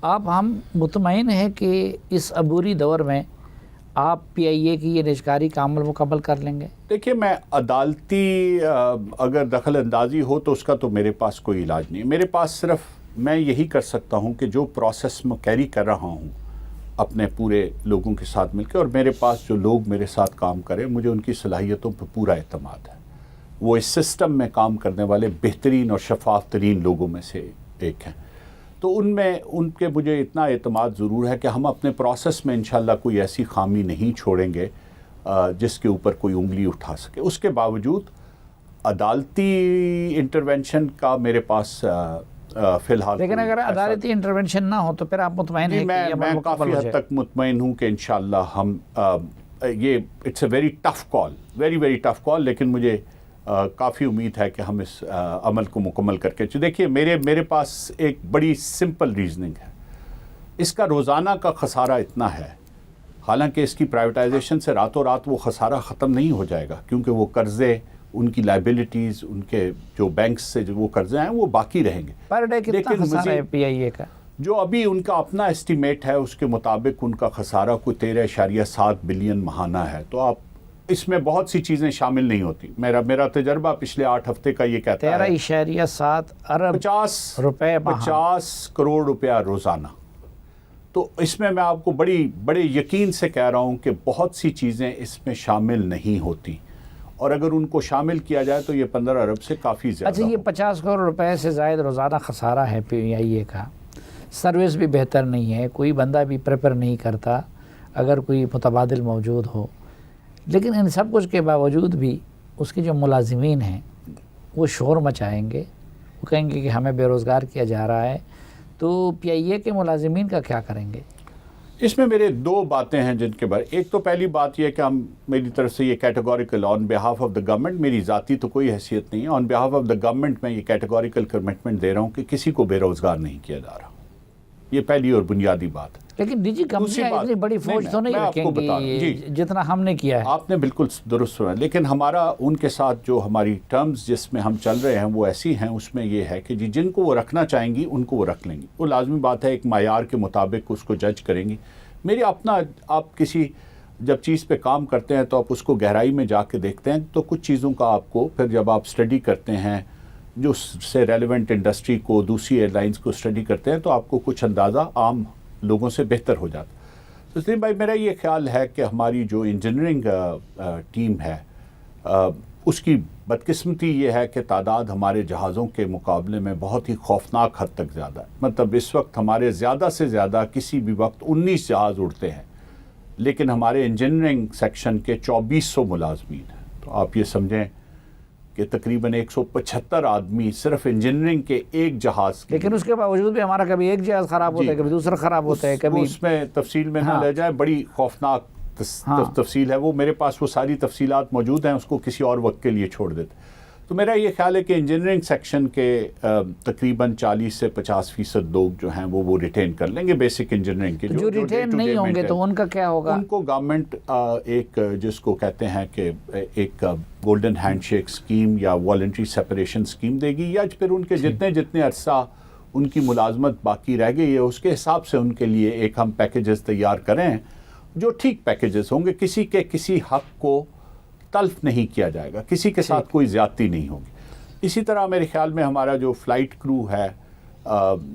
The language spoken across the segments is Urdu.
آپ ہم مطمئن ہیں کہ اس عبوری دور میں آپ پی آئی اے کی یہ نجکاری کا عمل مکمل کر لیں گے؟ دیکھیے، میں عدالتی اگر دخل اندازی ہو تو اس کا تو میرے پاس کوئی علاج نہیں ہے. میرے پاس صرف میں یہی کر سکتا ہوں کہ جو پروسیس میں کیری کر رہا ہوں اپنے پورے لوگوں کے ساتھ مل کے، اور میرے پاس جو لوگ میرے ساتھ کام کریں مجھے ان کی صلاحیتوں پہ پورا اعتماد ہے. وہ اس سسٹم میں کام کرنے والے بہترین اور شفاف ترین لوگوں میں سے ایک ہیں. تو ان کے مجھے اتنا اعتماد ضرور ہے کہ ہم اپنے پروسیس میں انشاءاللہ کوئی ایسی خامی نہیں چھوڑیں گے جس کے اوپر کوئی انگلی اٹھا سکے. اس کے باوجود عدالتی انٹرونشن کا میرے پاس فی الحال، لیکن اگر عدالتی انٹرونشن نہ ہو تو پھر آپ مطمئن ہیں کہ میں کافی حد تک مطمئن ہوں کہ انشاءاللہ ہم یہ it's a very tough call, very very tough call, لیکن مجھے کافی امید ہے کہ ہم اس عمل کو مکمل کر کے. دیکھیے، میرے پاس ایک بڑی سمپل ریزننگ ہے. اس کا روزانہ کا خسارہ اتنا ہے، حالانکہ اس کی پرائیویٹائزیشن سے راتوں رات وہ خسارہ ختم نہیں ہو جائے گا، کیونکہ وہ قرضے، ان کی لائبلٹیز، ان کے جو بینکس سے جو وہ قرضے ہیں وہ باقی رہیں گے. پر ڈے کتنا خسارہ ہے پی آئی اے کا؟ جو ابھی ان کا اپنا اسٹیمیٹ ہے اس کے مطابق ان کا خسارہ کوئی 13.7 بلین ماہانہ ہے. تو آپ اس میں بہت سی چیزیں شامل نہیں ہوتی. میرا تجربہ پچھلے 8 ہفتے کا یہ کہتا ہے 13.7 ارب 50 کروڑ روپیہ روزانہ. تو اس میں آپ کو بڑے یقین سے کہہ رہا ہوں کہ بہت سی چیزیں اس میں شامل نہیں ہوتی، اور اگر ان کو شامل کیا جائے تو یہ 15 ارب سے کافی زیادہ. اچھا، یہ 50 کروڑ روپے سے زائد روزانہ خسارہ ہے پی آئی اے کا. سروس بھی بہتر نہیں ہے، کوئی بندہ بھی پریپر نہیں کرتا اگر کوئی متبادل موجود ہو. لیکن ان سب کچھ کے باوجود بھی اس کے جو ملازمین ہیں وہ شور مچائیں گے، وہ کہیں گے کہ ہمیں بے روزگار کیا جا رہا ہے. تو پی آئی اے کے ملازمین کا کیا کریں گے؟ اس میں میرے 2 باتیں ہیں جن کے بارے. ایک تو پہلی بات یہ کہ میری طرف سے یہ categorical on behalf of the government, میری ذاتی تو کوئی حیثیت نہیں ہے، آن بیہاف آف دا گورنمنٹ میں یہ کیٹیگوریکل کمٹمنٹ دے رہا ہوں کہ کسی کو بے روزگار نہیں کیا جا رہا. یہ پہلی اور بنیادی بات. لیکن نجی کمپنیاں اتنی بڑی فوج تو نہیں رکھیں گی جتنا ہم نے کیا ہے. آپ نے بالکل درست سنا، لیکن ہمارا ان کے ساتھ جو ہماری ٹرمز جس میں ہم چل رہے ہیں وہ ایسی ہیں، اس میں یہ ہے کہ جن کو وہ رکھنا چاہیں گی ان کو وہ رکھ لیں گی. وہ لازمی بات ہے، ایک معیار کے مطابق اس کو جج کریں گی. میری اپنا، آپ کسی جب چیز پہ کام کرتے ہیں تو آپ اس کو گہرائی میں جا کے دیکھتے ہیں تو کچھ چیزوں کا آپ کو پھر جب آپ اسٹڈی کرتے ہیں جو سے ریلیونٹ انڈسٹری کو، دوسری ایئر لائنس کو اسٹڈی کرتے ہیں تو آپ کو کچھ اندازہ عام لوگوں سے بہتر ہو جاتا. تو سلیم بھائی، میرا یہ خیال ہے کہ ہماری جو انجینئرنگ ٹیم ہے اس کی بدقسمتی یہ ہے کہ تعداد ہمارے جہازوں کے مقابلے میں بہت ہی خوفناک حد تک زیادہ ہے. مطلب اس وقت ہمارے زیادہ سے زیادہ کسی بھی وقت 19 جہاز اڑتے ہیں، لیکن ہمارے انجینئرنگ سیکشن کے 2400 ملازمین ہیں. تو آپ یہ سمجھیں کہ تقریباً 175 آدمی صرف انجینئرنگ کے ایک جہاز کے. لیکن اس کے باوجود بھی ہمارا کبھی ایک جہاز خراب ہوتا ہے، کبھی دوسرا خراب ہوتا ہے، کبھی اس میں تفصیل میں نہ لے جائے، بڑی خوفناک تفصیل ہے وہ. میرے پاس وہ ساری تفصیلات موجود ہیں، اس کو کسی اور وقت کے لیے چھوڑ دیتے. تو میرا یہ خیال ہے کہ انجینئرنگ سیکشن کے تقریباً 40 سے 50% لوگ جو ہیں وہ ریٹین کر لیں گے بیسک انجینئرنگ کے. جو ریٹین نہیں ہوں گے تو ان کا کیا ہوگا؟ ان کو گورنمنٹ ایک جس کو کہتے ہیں کہ ایک گولڈن ہینڈ شیک اسکیم یا والنٹری سیپریشن اسکیم دے گی، یا پھر ان کے جتنے عرصہ ان کی ملازمت باقی رہ گئی ہے اس کے حساب سے ان کے لیے ایک ہم پیکیجز تیار کریں جو ٹھیک پیکیجز ہوں گے. کسی حق کو تلف نہیں کیا جائے گا، کسی کے ساتھ کوئی زیادتی نہیں ہوگی. اسی طرح میرے خیال میں ہمارا جو فلائٹ کرو ہے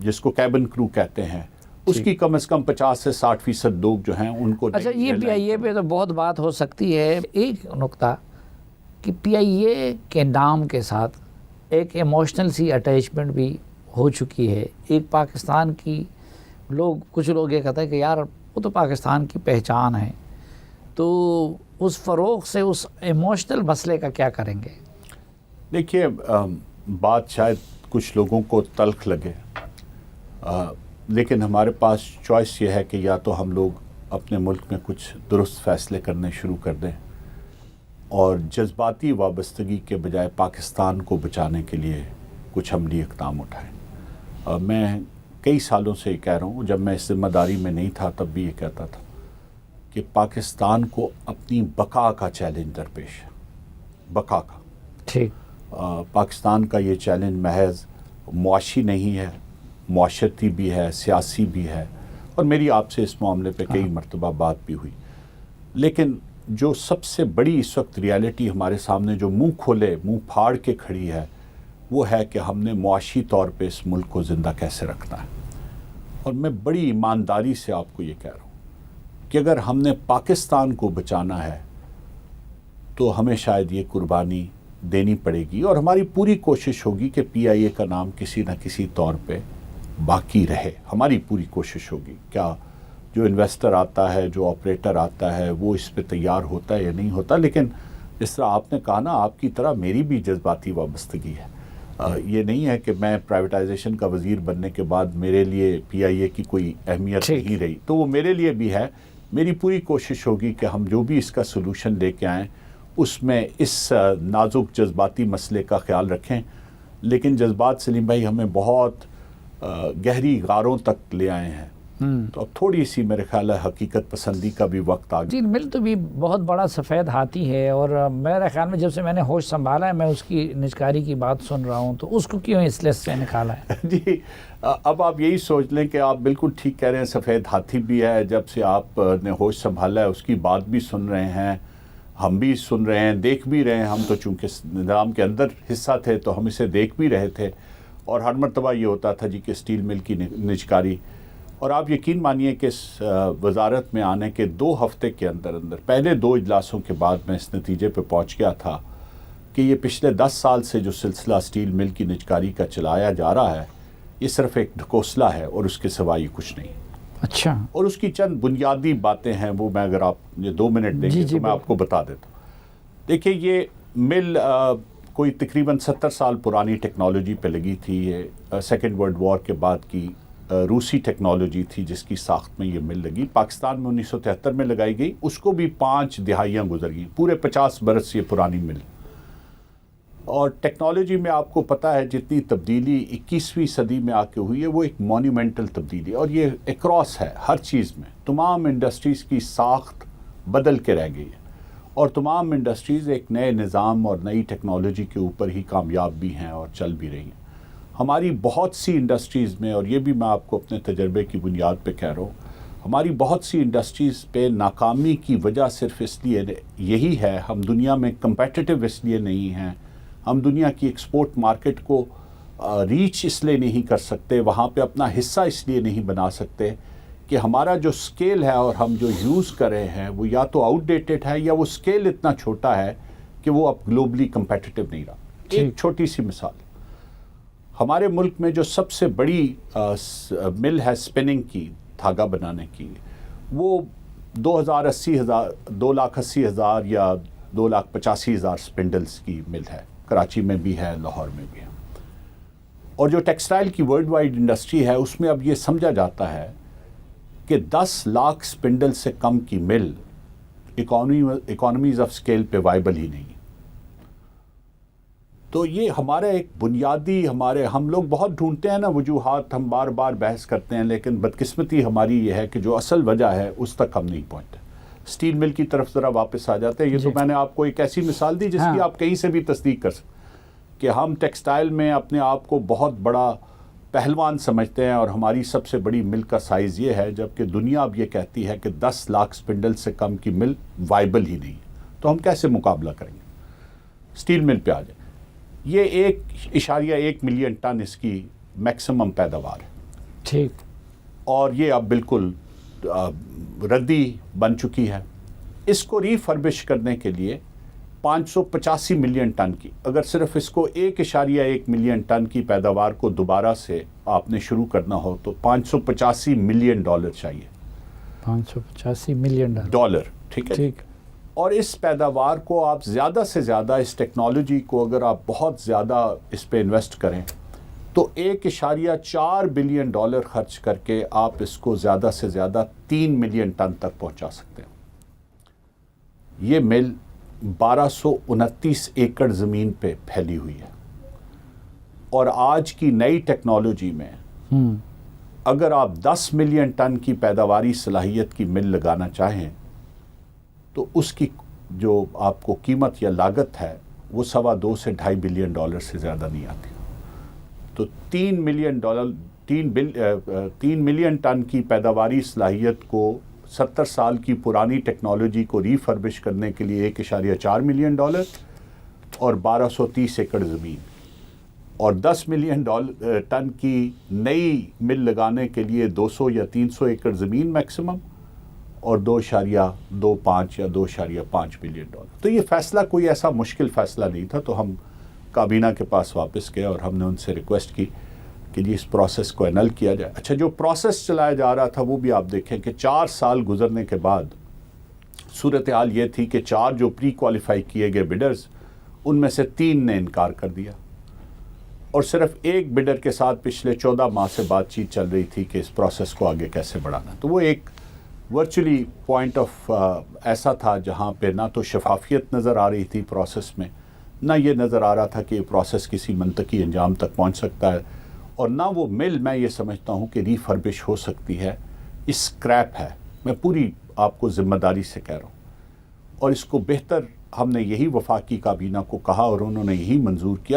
جس کو کیبن کرو کہتے ہیں، اس کی کم از کم 50 سے 60% لوگ جو ہیں ان کو. اچھا، یہ پی آئی اے پہ تو بہت بات ہو سکتی ہے. ایک نقطہ کہ پی آئی اے کے نام کے ساتھ ایک ایموشنل سی اٹیچمنٹ بھی ہو چکی ہے. ایک پاکستان کی کچھ لوگ یہ کہتے ہیں کہ یار وہ تو پاکستان کی پہچان ہے. تو اس فروغ سے اس ایموشنل مسئلے کا کیا کریں گے؟ دیکھیے، بات شاید کچھ لوگوں کو تلخ لگے، لیکن ہمارے پاس چوائس یہ ہے کہ یا تو ہم لوگ اپنے ملک میں کچھ درست فیصلے کرنے شروع کر دیں اور جذباتی وابستگی کے بجائے پاکستان کو بچانے کے لیے کچھ عملی اقدام اٹھائیں. میں کئی سالوں سے یہ کہہ رہا ہوں، جب میں اس ذمہ داری میں نہیں تھا تب بھی یہ کہتا تھا کہ پاکستان کو اپنی بقا کا چیلنج درپیش ہے. بقا کا ٹھیک. پاکستان کا یہ چیلنج محض معاشی نہیں ہے، معاشرتی بھی ہے، سیاسی بھی ہے، اور میری آپ سے اس معاملے پہ کئی مرتبہ بات بھی ہوئی. لیکن جو سب سے بڑی اس وقت ریالٹی ہمارے سامنے جو منہ کھولے منہ پھاڑ کے کھڑی ہے وہ ہے کہ ہم نے معاشی طور پہ اس ملک کو زندہ کیسے رکھنا ہے. اور میں بڑی ایمانداری سے آپ کو یہ کہہ رہا ہوں کہ اگر ہم نے پاکستان کو بچانا ہے تو ہمیں شاید یہ قربانی دینی پڑے گی، اور ہماری پوری کوشش ہوگی کہ پی آئی اے کا نام کسی نہ کسی طور پہ باقی رہے. ہماری پوری کوشش ہوگی. کیا جو انویسٹر آتا ہے، جو آپریٹر آتا ہے، وہ اس پہ تیار ہوتا ہے یا نہیں ہوتا؟ لیکن جس طرح آپ نے کہا نا، آپ کی طرح میری بھی جذباتی وابستگی ہے. یہ نہیں ہے کہ میں پرائیویٹائزیشن کا وزیر بننے کے بعد میرے لیے پی آئی اے کی کوئی اہمیت نہیں رہی، تو وہ میرے لیے بھی ہے. میری پوری کوشش ہوگی کہ ہم جو بھی اس کا سلوشن لے کے آئیں اس میں اس نازک جذباتی مسئلے کا خیال رکھیں. لیکن جذبات سلیم بھائی ہمیں بہت گہری غاروں تک لے آئے ہیں. تو اب تھوڑی سی میرے خیال ہے حقیقت پسندی کا بھی وقت آ گیا. جی، مل تو بھی بہت بڑا سفید ہاتھی ہے، اور میرے خیال میں جب سے میں نے ہوش سنبھالا ہے میں اس کی نجکاری کی بات سن رہا ہوں، تو اس کو کیوں اس لسٹ سے نکالا ہے؟ جی، اب آپ یہی سوچ لیں کہ آپ بالکل ٹھیک کہہ رہے ہیں، سفید ہاتھی بھی ہے. جب سے آپ نے ہوش سنبھالا ہے اس کی بات بھی سن رہے ہیں، ہم بھی سن رہے ہیں، دیکھ بھی رہے ہیں. ہم تو چونکہ نظام کے اندر حصہ تھے تو ہم اسے دیکھ بھی رہے تھے، اور ہر مرتبہ یہ ہوتا تھا جی کہ اسٹیل مل کی نجکاری. اور آپ یقین مانیے کہ اس وزارت میں آنے کے 2 ہفتے کے اندر پہلے 2 اجلاسوں کے بعد میں اس نتیجے پہ پہنچ گیا تھا کہ یہ پچھلے 10 سال سے جو سلسلہ اسٹیل مل کی نجکاری کا چلایا جا رہا ہے یہ صرف ایک ڈھکوسلا ہے اور اس کے سوا یہ کچھ نہیں. اچھا. اور اس کی چند بنیادی باتیں ہیں، وہ میں اگر آپ یہ 2 منٹ دیں گے تو میں آپ کو بتا دیتا ہوں. دیکھیے، یہ مل کوئی تقریباً 70 سال پرانی ٹیکنالوجی پہ لگی تھی. یہ سیکنڈ ورلڈ وار کے بعد کی روسی ٹیکنالوجی تھی جس کی ساخت میں یہ مل لگی. پاکستان میں 1973 میں لگائی گئی، اس کو بھی 5 دہائیاں گزر گئیں، پورے 50 برس یہ پرانی مل. اور ٹیکنالوجی میں آپ کو پتہ ہے جتنی تبدیلی 21ویں صدی میں آ کے ہوئی ہے وہ ایک مونیومنٹل تبدیلی، اور یہ اکراس ہے ہر چیز میں. تمام انڈسٹریز کی ساخت بدل کے رہ گئی ہے، اور تمام انڈسٹریز ایک نئے نظام اور نئی ٹیکنالوجی کے اوپر ہی کامیاب بھی ہیں اور چل بھی رہی ہیں. ہماری بہت سی انڈسٹریز میں، اور یہ بھی میں آپ کو اپنے تجربے کی بنیاد پہ کہہ رہا ہوں، ہماری بہت سی انڈسٹریز پہ ناکامی کی وجہ صرف اس لیے یہی ہے، ہم دنیا میں کمپیٹیٹو اس لیے نہیں ہیں، ہم دنیا کی ایکسپورٹ مارکیٹ کو ریچ اس لیے نہیں کر سکتے، وہاں پہ اپنا حصہ اس لیے نہیں بنا سکتے کہ ہمارا جو سکیل ہے اور ہم جو یوز کر رہے ہیں وہ یا تو آؤٹ ڈیٹڈ ہے یا وہ سکیل اتنا چھوٹا ہے کہ وہ اب گلوبلی کمپیٹیٹو نہیں رہا. ایک چھوٹی سی مثال، ہمارے ملک میں جو سب سے بڑی مل ہے اسپننگ کی، دھاگا بنانے کی، وہ 2,80,000 یا 2,85,000 اسپنڈلز کی مل ہے. کراچی میں بھی ہے، لاہور میں بھی ہے. اور جو ٹیکسٹائل کی ورلڈ وائڈ انڈسٹری ہے اس میں اب یہ سمجھا جاتا ہے کہ 10 لاکھ اسپنڈل سے کم کی مل اکانومیز آف اسکیل پہ وائبل ہی نہیں. تو یہ ہمارا ایک بنیادی، ہم لوگ بہت ڈھونڈتے ہیں نا وجوہات، ہم بار بار بحث کرتے ہیں، لیکن بدقسمتی ہماری یہ ہے کہ جو اصل وجہ ہے اس تک ہم نہیں پہنچتے. اسٹیل مل کی طرف ذرا واپس آ جاتے ہیں. یہ تو میں نے آپ کو ایک ایسی مثال دی جس کی آپ کہیں سے بھی تصدیق کر سکتے کہ ہم ٹیکسٹائل میں اپنے آپ کو بہت بڑا پہلوان سمجھتے ہیں، اور ہماری سب سے بڑی مل کا سائز یہ ہے، جبکہ دنیا اب یہ کہتی ہے کہ 10 لاکھ اسپنڈل سے کم کی مل وائبل ہی نہیں. تو ہم کیسے مقابلہ کریں گے؟ اسٹیل مل پہ آ جائیں. یہ 1.1 ملین ٹن اس کی میکسیمم پیداوار ہے. ٹھیک. اور یہ اب بالکل ردی بن چکی ہے. اس کو ریفربش کرنے کے لیے 585 ملین ٹن کی، اگر صرف اس کو 1.1 ملین ٹن کی پیداوار کو دوبارہ سے آپ نے شروع کرنا ہو تو $585 ملین چاہیے. 585 ملین ڈالر. ٹھیک ہے. اور اس پیداوار کو آپ زیادہ سے زیادہ، اس ٹیکنالوجی کو اگر آپ بہت زیادہ اس پہ انویسٹ کریں تو $1.4 بلین خرچ کر کے آپ اس کو زیادہ سے زیادہ 3 ملین ٹن تک پہنچا سکتے ہیں. یہ مل 1229 ایکڑ زمین پہ پھیلی ہوئی ہے، اور آج کی نئی ٹیکنالوجی میں اگر آپ 10 ملین ٹن کی پیداواری صلاحیت کی مل لگانا چاہیں تو اس کی جو آپ کو قیمت یا لاگت ہے وہ $2.25 سے $2.5 بلین سے زیادہ نہیں آتی. تو $3 ملین 3 ملین ٹن کی پیداواری صلاحیت کو 70 سال کی پرانی ٹیکنالوجی کو ریفربش کرنے کے لیے $1.4 ملین اور 1230 ایکڑ زمین، اور 10 ملین ٹن کی نئی مل لگانے کے لیے 200 یا 300 ایکڑ زمین میکسیمم، اور 2.25 یا $2.5 ملین۔ تو یہ فیصلہ کوئی ایسا مشکل فیصلہ نہیں تھا، تو ہم کابینہ کے پاس واپس گئے اور ہم نے ان سے ریکویسٹ کی کہ جی اس پروسیس کو انل کیا جائے۔ اچھا، جو پروسیس چلایا جا رہا تھا وہ بھی آپ دیکھیں کہ 4 سال گزرنے کے بعد صورتحال یہ تھی کہ 4 جو پری کوالیفائی کیے گئے بڈرز، ان میں سے 3 نے انکار کر دیا، اور صرف ایک بڈر کے ساتھ پچھلے 14 ماہ سے بات چیت چل رہی تھی کہ اس پروسیس کو آگے کیسے بڑھانا۔ تو وہ ایک ورچولی پوائنٹ آف ایسا تھا جہاں پہ نہ تو شفافیت نظر آ رہی تھی پروسیس میں، نہ یہ نظر آ رہا تھا کہ یہ پروسیس کسی منطقی انجام تک پہنچ سکتا ہے، اور نہ وہ مل میں یہ سمجھتا ہوں کہ ریفربش ہو سکتی ہے۔ اس اسکریپ ہے، میں پوری آپ کو ذمہ داری سے کہہ رہا ہوں، اور اس کو بہتر ہم نے یہی وفاقی کابینہ کو کہا اور انہوں نے یہی منظور کیا